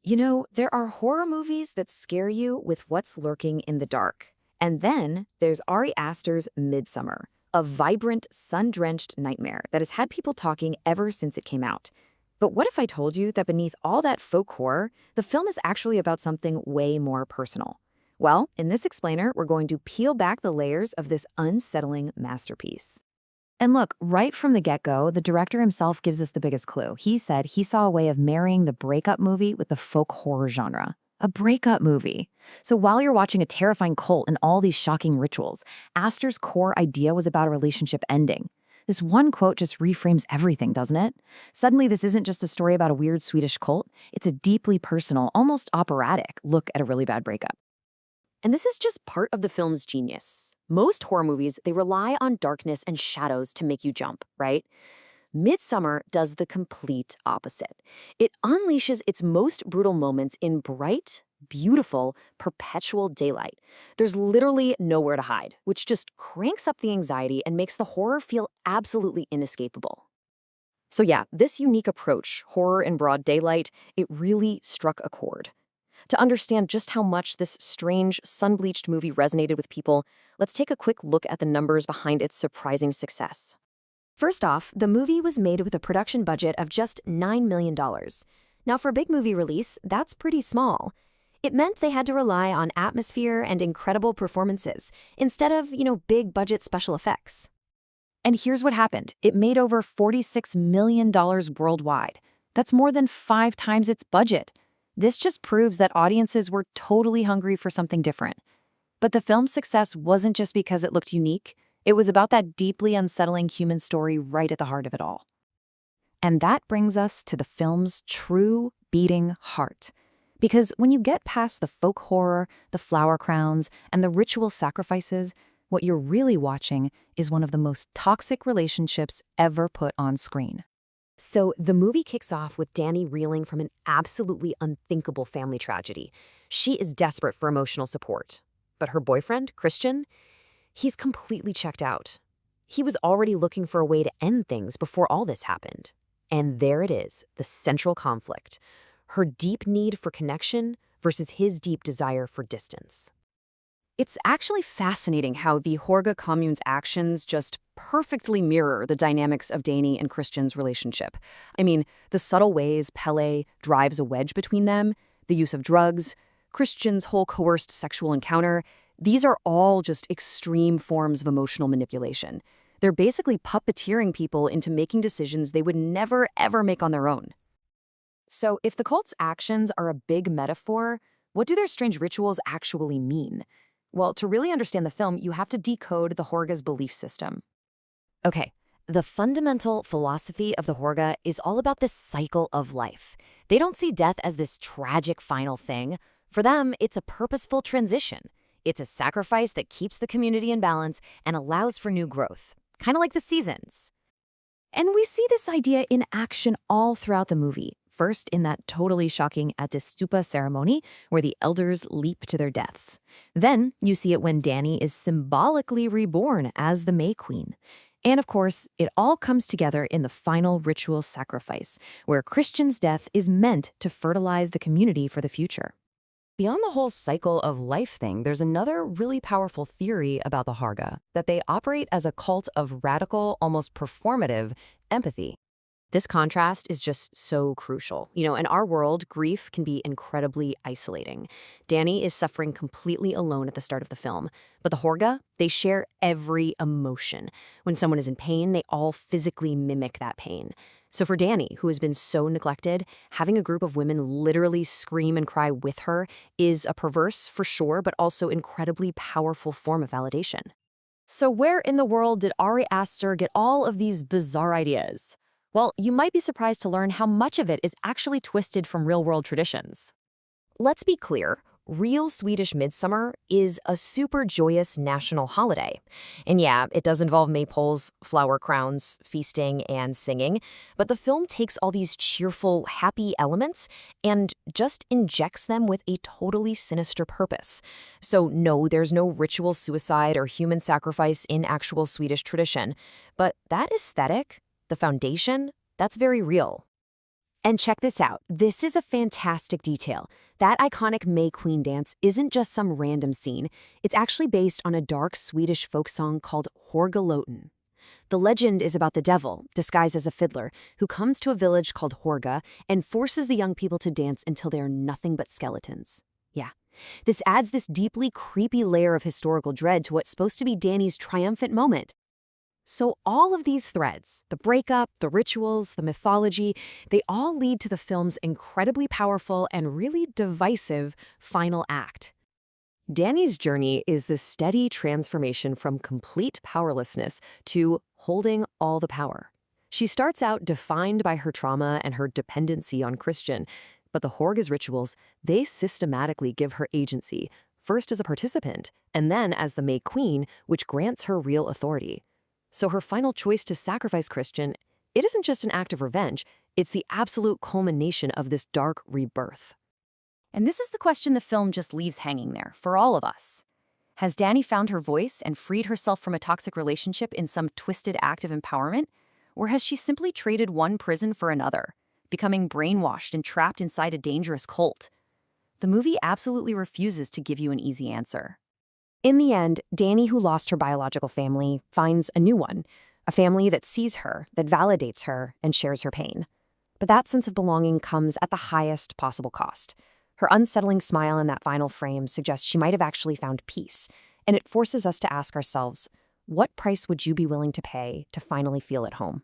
You know, there are horror movies that scare you with what's lurking in the dark. And then there's Ari Aster's Midsommar, a vibrant, sun-drenched nightmare that has had people talking ever since it came out. But what if I told you that beneath all that folk horror, the film is actually about something way more personal? Well, in this explainer, we're going to peel back the layers of this unsettling masterpiece. And look, right from the get-go, the director himself gives us the biggest clue. He said he saw a way of marrying the breakup movie with the folk horror genre. A breakup movie. So while you're watching a terrifying cult and all these shocking rituals, Astor's core idea was about a relationship ending. This one quote just reframes everything, doesn't it? Suddenly, this isn't just a story about a weird Swedish cult. It's a deeply personal, almost operatic look at a really bad breakup. And this is just part of the film's genius. Most horror movies, they rely on darkness and shadows to make you jump, right? Midsommar does the complete opposite. It unleashes its most brutal moments in bright, beautiful, perpetual daylight. There's literally nowhere to hide, which just cranks up the anxiety and makes the horror feel absolutely inescapable. So yeah, this unique approach, horror in broad daylight, it really struck a chord. To understand just how much this strange, sun-bleached movie resonated with people, let's take a quick look at the numbers behind its surprising success. First off, the movie was made with a production budget of just $9 million. Now, for a big movie release, that's pretty small. It meant they had to rely on atmosphere and incredible performances, instead of, big-budget special effects. And here's what happened. It made over $46 million worldwide. That's more than 5 times its budget. This just proves that audiences were totally hungry for something different. But the film's success wasn't just because it looked unique. It was about that deeply unsettling human story right at the heart of it all. And that brings us to the film's true beating heart. Because when you get past the folk horror, the flower crowns, and the ritual sacrifices, what you're really watching is one of the most toxic relationships ever put on screen. So the movie kicks off with Dani reeling from an absolutely unthinkable family tragedy. She is desperate for emotional support. But her boyfriend, Christian, he's completely checked out. He was already looking for a way to end things before all this happened. And there it is, the central conflict. Her deep need for connection versus his deep desire for distance. It's actually fascinating how the Horga commune's actions just perfectly mirror the dynamics of Dani and Christian's relationship. I mean, the subtle ways Pelle drives a wedge between them, the use of drugs, Christian's whole coerced sexual encounter, these are all just extreme forms of emotional manipulation. They're basically puppeteering people into making decisions they would never, ever make on their own. So if the cult's actions are a big metaphor, what do their strange rituals actually mean? Well, to really understand the film, you have to decode the Horga's belief system. Okay, the fundamental philosophy of the Horga is all about this cycle of life. They don't see death as this tragic final thing. For them, it's a purposeful transition. It's a sacrifice that keeps the community in balance and allows for new growth, kind of like the seasons. And we see this idea in action all throughout the movie. First, in that totally shocking at the stupa ceremony, where the elders leap to their deaths. Then, you see it when Dani is symbolically reborn as the May Queen. And of course, it all comes together in the final ritual sacrifice, where Christian's death is meant to fertilize the community for the future. Beyond the whole cycle of life thing, there's another really powerful theory about the Horga, that they operate as a cult of radical, almost performative empathy. This contrast is just so crucial. In our world, grief can be incredibly isolating. Dani is suffering completely alone at the start of the film. But the Horga, they share every emotion. When someone is in pain, they all physically mimic that pain. So for Dani, who has been so neglected, having a group of women literally scream and cry with her is a perverse, for sure, but also incredibly powerful form of validation. So where in the world did Ari Aster get all of these bizarre ideas? Well, you might be surprised to learn how much of it is actually twisted from real-world traditions. Let's be clear, real Swedish Midsummer is a super joyous national holiday. And yeah, it does involve maypoles, flower crowns, feasting, and singing, but the film takes all these cheerful, happy elements and just injects them with a totally sinister purpose. So no, there's no ritual suicide or human sacrifice in actual Swedish tradition, but that aesthetic, the foundation, that's very real. And check this out. This is a fantastic detail. That iconic May Queen dance isn't just some random scene. It's actually based on a dark Swedish folk song called Horgaloten. The legend is about the devil, disguised as a fiddler, who comes to a village called Horga and forces the young people to dance until they are nothing but skeletons. Yeah. This adds this deeply creepy layer of historical dread to what's supposed to be Danny's triumphant moment. So all of these threads, the breakup, the rituals, the mythology, they all lead to the film's incredibly powerful and really divisive final act. Danny's journey is the steady transformation from complete powerlessness to holding all the power. She starts out defined by her trauma and her dependency on Christian, but the Horga's rituals, they systematically give her agency, first as a participant and then as the May Queen, which grants her real authority. So her final choice to sacrifice Christian, it isn't just an act of revenge, it's the absolute culmination of this dark rebirth. And this is the question the film just leaves hanging there for all of us. Has Danny found her voice and freed herself from a toxic relationship in some twisted act of empowerment? Or has she simply traded one prison for another, becoming brainwashed and trapped inside a dangerous cult? The movie absolutely refuses to give you an easy answer. In the end, Danny, who lost her biological family, finds a new one, a family that sees her, that validates her, and shares her pain. But that sense of belonging comes at the highest possible cost. Her unsettling smile in that final frame suggests she might have actually found peace, and it forces us to ask ourselves, what price would you be willing to pay to finally feel at home?